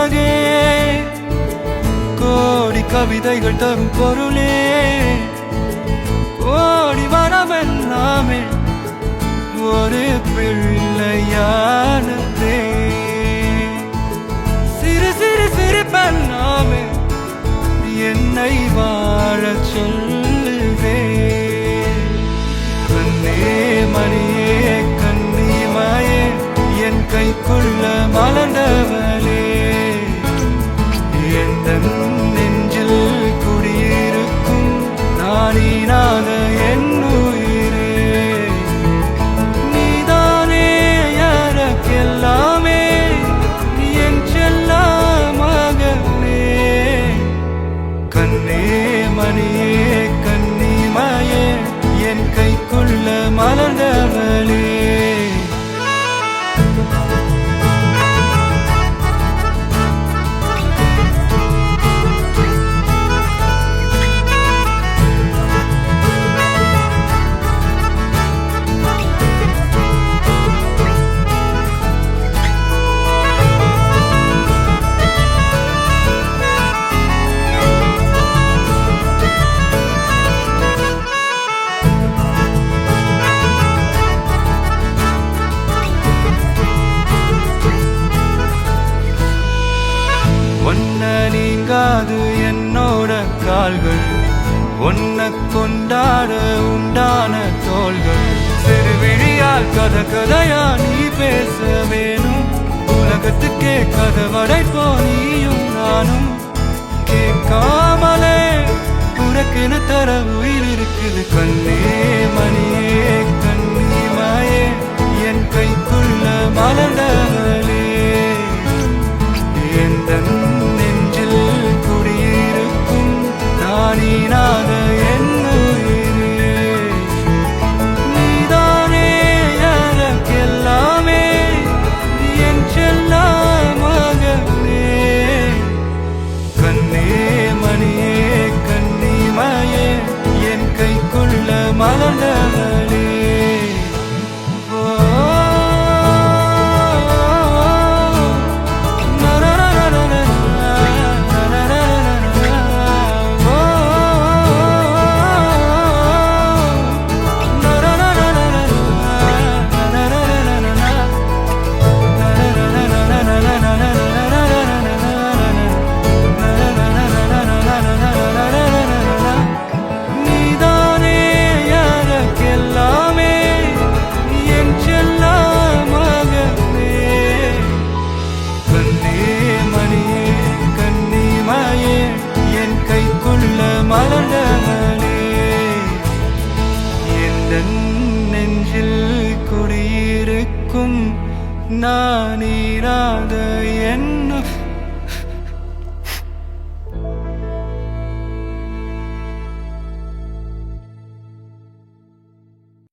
அழகே கோடி கவிதைகள் தரும் பொருளே கோடி வரவெல்லாமே ஒரு பிள்ளையானதே சிறு சிறு சிரிப்பெல்லாமே என்னை வாழச் சொல்லுதே கண்ணே மணியே கண்ணிமாயே என் கைக்குள்ள மலர்ந்தவளே எந்த நெஞ்சில் குடியிருக்கும் நானீனாக என் உயிரே நீதானே எனக்கெல்லாமே என் செல்ல மகனே கண்ணே மணியே கண்ணிமாயே என் கைக்குள்ள மலர்ந்தவளே நீங்காது என்னோட கால்கள் ஒன்ன கொண்டாட உண்டான தோள்கள் சிறுவிழியால் கதை கதையா நீ பேச வேணும் உலகத்துக்கே கதை வடைப்போ நீயும் நானும் கேட்காமலே உனக்கென தர உயிர் இருக்குது கண்ணே மணியே கண்ணிமாயே என் கைக்குள்ள மலர்ந்தவளே எந்த நானீனாக என் உயிரே நீதானே எனக்கெல்லாமே என் செல்ல மகனே கண்ணே மணியே கண்ணிமாயே என் கைக்குள்ள மலர்ந்தவளே மலர்ந்தவளே எந்த நெஞ்சில் குடியிருக்கும் நானீராத என்ன